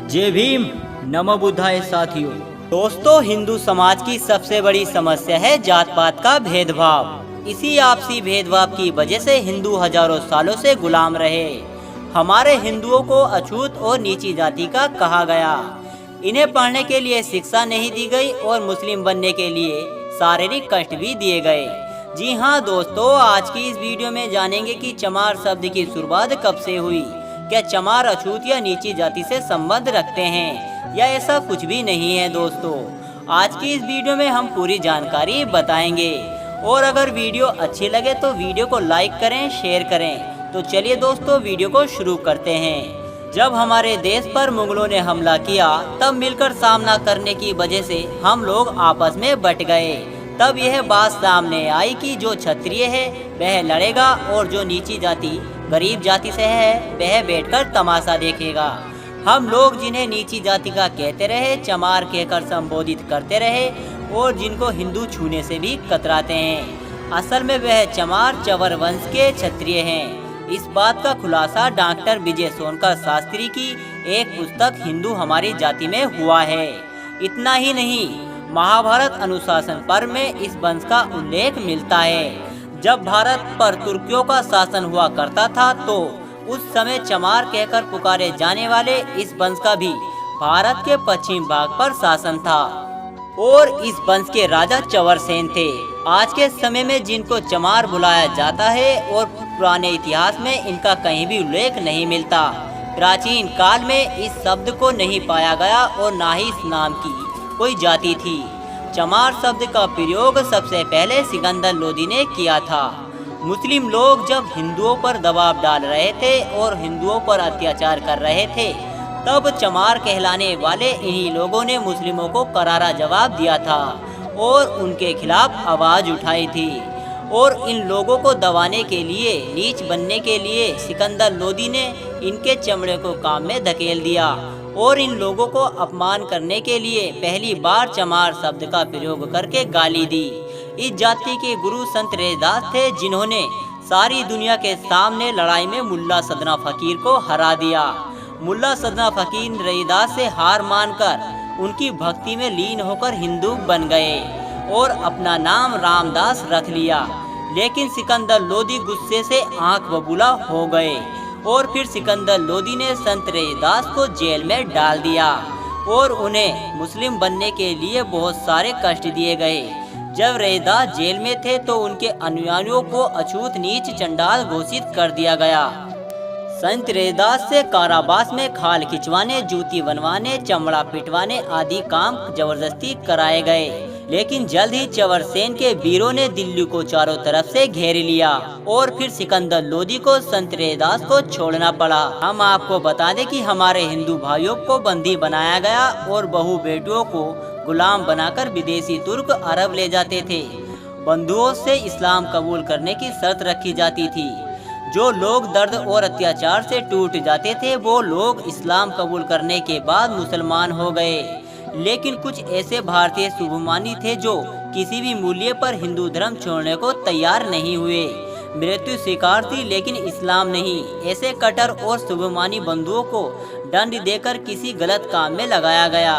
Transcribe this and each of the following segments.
जय भीम, नमो बुद्धाय साथियों। दोस्तों, हिंदू समाज की सबसे बड़ी समस्या है जात पात का भेदभाव। इसी आपसी भेदभाव की वजह से हिंदू हजारों सालों से गुलाम रहे। हमारे हिंदुओं को अछूत और नीची जाति का कहा गया। इन्हें पढ़ने के लिए शिक्षा नहीं दी गई और मुस्लिम बनने के लिए शारीरिक कष्ट भी दिए गए। जी हाँ दोस्तों, आज की इस वीडियो में जानेंगे कि चमार शब्द की शुरुआत कब से हुई। क्या चमार अछूत या नीची जाति से संबंध रखते हैं या ऐसा कुछ भी नहीं है। दोस्तों, आज की इस वीडियो में हम पूरी जानकारी बताएंगे और अगर वीडियो अच्छी लगे तो वीडियो को लाइक करें, शेयर करें। तो चलिए दोस्तों, वीडियो को शुरू करते हैं। जब हमारे देश पर मुगलों ने हमला किया तब मिलकर सामना करने की वजह से हम लोग आपस में बट गए। तब यह बात सामने आई कि जो क्षत्रिय है वह लड़ेगा और जो नीची जाति गरीब जाति से है वह बैठकर तमाशा देखेगा। हम लोग जिन्हें नीची जाति का कहते रहे, चमार कहकर संबोधित करते रहे और जिनको हिंदू छूने से भी कतराते हैं। असल में वह चमार चवर वंश के क्षत्रिय हैं। इस बात का खुलासा डॉक्टर विजय सोनकर शास्त्री की एक पुस्तक हिंदू हमारी जाति में हुआ है। इतना ही नहीं, महाभारत अनुशासन पर्व में इस वंश का उल्लेख मिलता है। जब भारत पर तुर्कियों का शासन हुआ करता था तो उस समय चमार कहकर पुकारे जाने वाले इस वंश का भी भारत के पश्चिम भाग पर शासन था और इस वंश के राजा चवरसेन थे। आज के समय में जिनको चमार बुलाया जाता है और पुराने इतिहास में इनका कहीं भी उल्लेख नहीं मिलता। प्राचीन काल में इस शब्द को नहीं पाया गया और न ही इस नाम की कोई जाति थी। चमार शब्द का प्रयोग सबसे पहले सिकंदर लोदी ने किया था। मुस्लिम लोग जब हिंदुओं पर दबाव डाल रहे थे और हिंदुओं पर अत्याचार कर रहे थे तब चमार कहलाने वाले इन्हीं लोगों ने मुस्लिमों को करारा जवाब दिया था और उनके खिलाफ आवाज़ उठाई थी। और इन लोगों को दबाने के लिए, नीच बनने के लिए सिकंदर लोदी ने इनके चमड़े को काम में धकेल दिया और इन लोगों को अपमान करने के लिए पहली बार चमार शब्द का प्रयोग करके गाली दी। इस जाति के गुरु संत रैदास थे जिन्होंने सारी दुनिया के सामने लड़ाई में मुल्ला सदना फकीर को हरा दिया। मुल्ला सदना फकीर रैदास से हार मानकर उनकी भक्ति में लीन होकर हिंदू बन गए और अपना नाम रामदास रख लिया। लेकिन सिकंदर लोदी गुस्से से आंख बबूला हो गए और फिर सिकंदर लोदी ने संत रैदास को जेल में डाल दिया और उन्हें मुस्लिम बनने के लिए बहुत सारे कष्ट दिए गए। जब रैदास जेल में थे तो उनके अनुयायियों को अछूत, नीच, चंडाल घोषित कर दिया गया। संत रैदास से कारावास में खाल खिंचवाने, जूती बनवाने, चमड़ा पिटवाने आदि काम जबरदस्ती कराए गए। लेकिन जल्द ही चवरसेन के वीरों ने दिल्ली को चारों तरफ से घेर लिया और फिर सिकंदर लोदी को संत रैदास को छोड़ना पड़ा। हम आपको बता दें कि हमारे हिंदू भाइयों को बंदी बनाया गया और बहू बेटियों को गुलाम बनाकर विदेशी तुर्क अरब ले जाते थे। बंधुओं से इस्लाम कबूल करने की शर्त रखी जाती थी। जो लोग दर्द और अत्याचार से टूट जाते थे वो लोग इस्लाम कबूल करने के बाद मुसलमान हो गए। लेकिन कुछ ऐसे भारतीय शुभमानी थे जो किसी भी मूल्य पर हिंदू धर्म छोड़ने को तैयार नहीं हुए। मृत्यु स्वीकार थी लेकिन इस्लाम नहीं। ऐसे कट्टर और शुभमानी बंधुओं को दंड देकर किसी गलत काम में लगाया गया,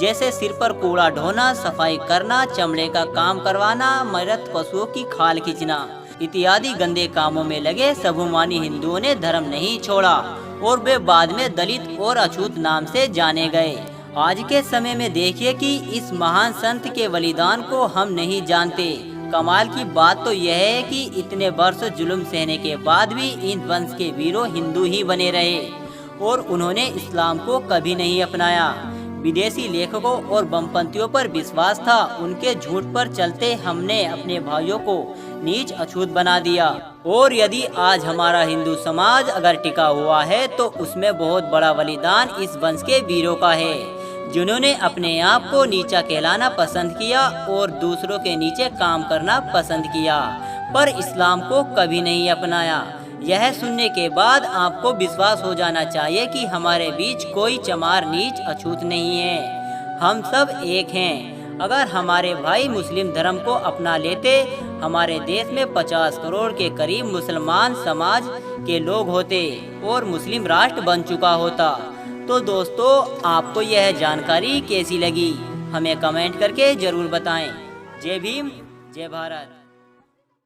जैसे सिर पर कूड़ा ढोना, सफाई करना, चमड़े का काम करवाना, मृत पशुओं की खाल खींचना इत्यादि गंदे कामों में लगे शुभमानी हिंदुओं ने धर्म नहीं छोड़ा और वे बाद में दलित और अछूत नाम से जाने गए। आज के समय में देखिए कि इस महान संत के बलिदान को हम नहीं जानते। कमाल की बात तो यह है कि इतने वर्ष जुल्म सहने के बाद भी इन वंश के वीरों हिंदू ही बने रहे और उन्होंने इस्लाम को कभी नहीं अपनाया। विदेशी लेखकों और बमपंथियों पर विश्वास था, उनके झूठ पर चलते हमने अपने भाइयों को नीच अछूत बना दिया। और यदि आज हमारा हिंदू समाज अगर टिका हुआ है तो उसमें बहुत बड़ा बलिदान इस वंश के वीरों का है, जिन्होंने अपने आप को नीचा कहलाना पसंद किया और दूसरों के नीचे काम करना पसंद किया, पर इस्लाम को कभी नहीं अपनाया। यह सुनने के बाद आपको विश्वास हो जाना चाहिए कि हमारे बीच कोई चमार, नीच, अछूत नहीं है। हम सब एक हैं। अगर हमारे भाई मुस्लिम धर्म को अपना लेते, हमारे देश में 50 करोड़ के करीब मुसलमान समाज के लोग होते और मुस्लिम राष्ट्र बन चुका होता। तो दोस्तों आपको यह जानकारी कैसी लगी हमें कमेंट करके जरूर बताएं। जय भीम, जय भारत।